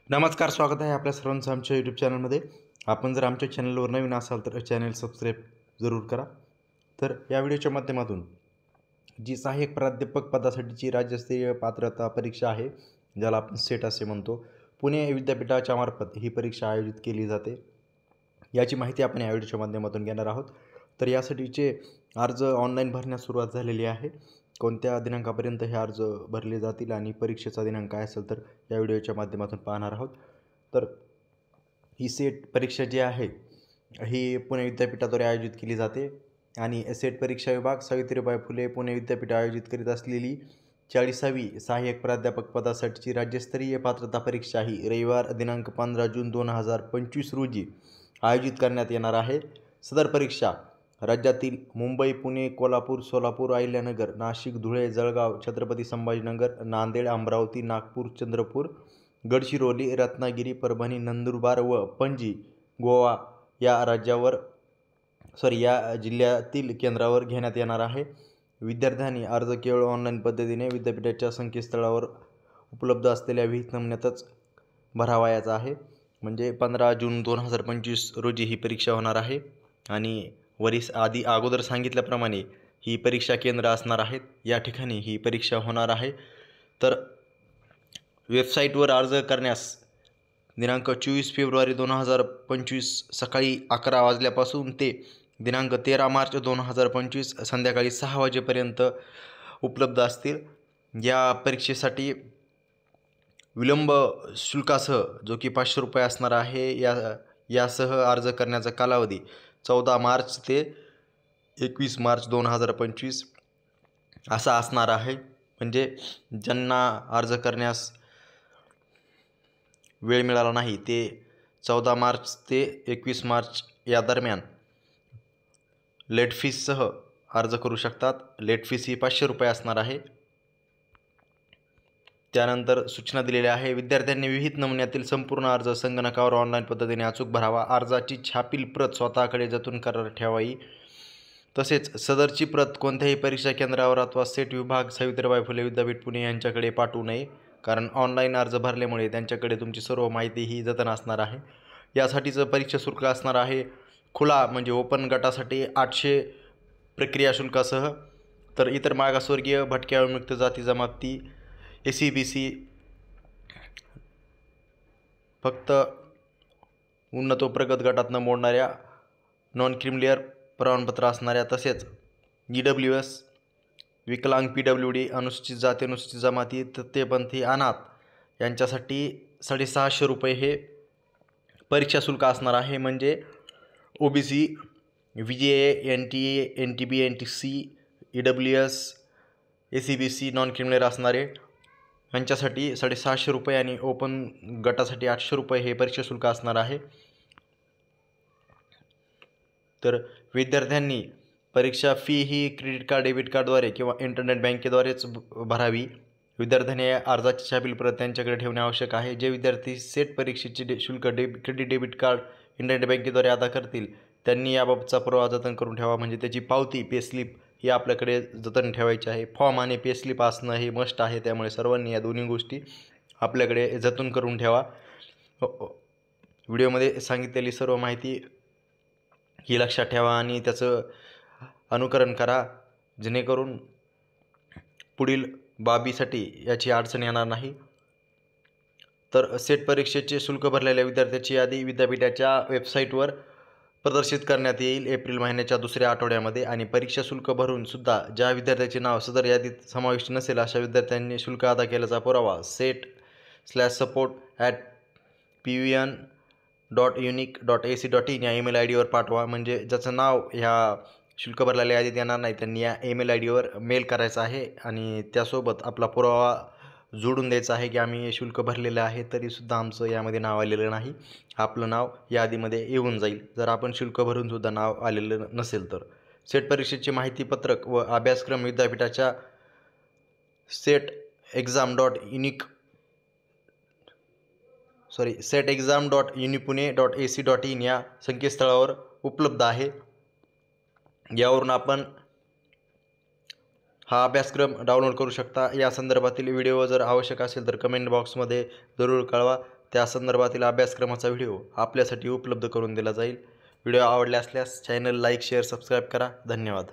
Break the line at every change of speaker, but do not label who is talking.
नमस्कार, स्वागत आहे आपल्या सर्वांचं आमच्या यूट्यूब चॅनलमध्ये. आपण जर आमच्या चॅनलवर नवीन असाल तर चॅनल सबस्क्राईब जरूर करा. तर या व्हिडिओच्या माध्यमातून जी सहाय्यक प्राध्यापक पदासाठीची राज्यस्तरीय पात्रता परीक्षा आहे, ज्याला आपण सेट असे म्हणतो, पुणे विद्यापीठाच्या मार्फत ही परीक्षा आयोजित केली जाते. याची माहिती आपण या व्हिडिओच्या माध्यमातून घेणार आहोत. तर यासाठीचे अर्ज ऑनलाईन भरण्यास सुरुवात झालेली आहे. कोणत्या दिनांकापर्यंत हे अर्ज भरले जातील आणि परीक्षेचा दिनांक काय असेल तर या व्हिडिओच्या माध्यमातून पाहणार आहोत. तर ही सेट परीक्षा जी आहे ही पुणे विद्यापीठाद्वारे आयोजित केली जाते आणि सेट परीक्षा विभाग सावित्रीबाई फुले पुणे विद्यापीठ आयोजित करीत असलेली 40वी सहाय्यक प्राध्यापक पदासाठीची राज्यस्तरीय पात्रता परीक्षा ही रविवार दिनांक 15 जून 2025 रोजी आयोजित करण्यात येणार आहे. सदर परीक्षा राज्यातील मुंबई, पुणे, कोल्हापूर, सोलापूर, अहिल्यानगर, नाशिक, धुळे, जळगाव, छत्रपती संभाजीनगर, नांदेड, अमरावती, नागपूर, चंद्रपूर, गडचिरोली, रत्नागिरी, परभणी, नंदुरबार व पणजी, गोवा या जिल्ह्यातील केंद्रावर घेण्यात येणार आहे. विद्यार्थ्यांनी अर्ज केवळ ऑनलाईन पद्धतीने विद्यापीठाच्या संकेतस्थळावर उपलब्ध असलेल्या विहित नमुन्यातच भरावयाचा आहे. म्हणजे 15 जून 2025 रोजी ही परीक्षा होणार आहे आणि अगोदर सांगितल्याप्रमाणे ही परीक्षा केंद्र असणार आहेत. या ठिकाणी ही परीक्षा होणार आहे. तर वेबसाईटवर अर्ज करण्यास दिनांक 24 फेब्रुवारी 2025 सकाळी 11 वाजल्यापासून ते दिनांक 13 मार्च 2025 संध्याकाळी 6 वाजेपर्यंत उपलब्ध असतील. या परीक्षेसाठी विलंब शुल्कासह जो की 500 रुपये असणार आहे, यासह अर्ज करण्याचा कालावधी 14 मार्च ते 21 मार्च 2025 असा असणार आहे. म्हणजे ज्यांना अर्ज करण्यास वेळ मिळाला नाही ते 14 मार्च ते 21 मार्च या दरम्यान लेट फीससह अर्ज करू शकतात. लेट फीस ही 500 रुपये असणार आहे. त्यानंतर सूचना दिलेल्या आहे. विद्यार्थ्यांनी विहित नमुन्यातील संपूर्ण अर्ज संगणकावर ऑनलाईन पद्धतीने अचूक भरावा. अर्जाची छापील प्रत स्वतःकडे जतन करत ठेवावी. तसेच सदरची प्रत कोणत्याही परीक्षा केंद्रावर अथवा सेट विभाग सावित्रीबाई फुले विद्यापीठ पुणे यांच्याकडे पाठवू नये, कारण ऑनलाईन अर्ज भरल्यामुळे त्यांच्याकडे तुमची सर्व माहिती ही जतन असणार आहे. यासाठीचं परीक्षा शुल्क असणार आहे खुला म्हणजे ओपन गटासाठी 800 प्रक्रिया शुल्कासह. तर इतर मागासवर्गीय, भटक्या विमुक्त जाती जमाती, SC/BC, फक्त उन्नत व प्रगत गटात न मोडणाऱ्या, नॉन क्रिमिलियर प्रमाणपत्र असणाऱ्या, तसेच EWS, विकलांग, PWD, अनुसूचित जाती, अनुसूचित जमाती, तृतीयपंथी, अनाथ यांच्यासाठी 650 रुपये हे परीक्षा शुल्क असणार आहे. म्हणजे OBC, VJA, NTA, NTB, NTC, EWS, SC/BC, non creamy layer असणारे यांच्यासाठी 650 रुपये आणि ओपन गटासाठी 800 रुपये हे परीक्षा शुल्क असणार आहे. तर विद्यार्थ्यांनी परीक्षा फी ही क्रेडिट कार्ड, डेबिट कार्डद्वारे किंवा इंटरनेट बँकेद्वारेच भरावी. विद्यार्थ्यांनी अर्जाची छापील प्रत त्यांच्याकडे ठेवणे आवश्यक आहे. जे विद्यार्थी सेट परीक्षेचे शुल्क क्रेडिट, डेबिट कार्ड, इंटरनेट बँकेद्वारे अदा करतील त्यांनी याबाबतचा पुरावा जतन करून ठेवा. म्हणजे त्याची पावती, पेस्लिप ही आपल्याकडे जतन ठेवायची आहे. फॉर्म आणि पेस्लिप असणं हे मस्ट आहे. त्यामुळे सर्वांनी या दोन्ही गोष्टी आपल्याकडे जतन करून ठेवा. व्हिडिओमध्ये सांगितलेली सर्व माहिती ही लक्षात ठेवा आणि त्याचं अनुकरण करा, जेणेकरून पुढील बाबीसाठी याची अडचण येणार नाही. तर सेट परीक्षेचे शुल्क भरलेल्या विद्यार्थ्यांची यादी विद्यापीठाच्या वेबसाईटवर प्रदर्शित करण्यात येईल एप्रिल महिन्याच्या दुसऱ्या आठवड्यामध्ये. आणि परीक्षा शुल्क भरून सुद्धा ज्या विद्यार्थ्याचे नाव सदर यादीत समाविष्ट नसेल अशा विद्यार्थ्यांनी शुल्क अदा केल्याचा पुरावा set/support@pvn.unic.ac.in या ईमेल ID वर पाठवा. म्हणजे ज्याचं नाव ह्या शुल्क भरलेल्या यादीत येणार नाही त्यांनी या ईमेल ID वर मेल करायचा आहे आणि त्यासोबत आपला पुरावा जोडून द्यायचं आहे की आम्ही हे शुल्क भरलेलं आहे, तरीसुद्धा आमचं यामध्ये नाव आलेलं नाही. आपलं नाव यादीमध्ये येऊन जाईल जर आपण शुल्क भरूनसुद्धा नाव आलेलं नसेल तर. सेट परीक्षेचे माहितीपत्रक व अभ्यासक्रम विद्यापीठाच्या setexam.unipune.ac.in या संकेतस्थळावर उपलब्ध आहे. यावरून आपण हा अभ्यासक्रम डाउनलोड करू शकता. या संदर्भातील व्हिडिओ जर आवश्यक असेल तर कमेंट बॉक्समध्ये जरूर कळवा. त्या संदर्भातील अभ्यासक्रमाचा व्हिडिओ आपल्यासाठी उपलब्ध करून दिला जाईल. व्हिडिओ आवडला असल्यास चॅनल लाईक, शेअर, सबस्क्राईब करा. धन्यवाद.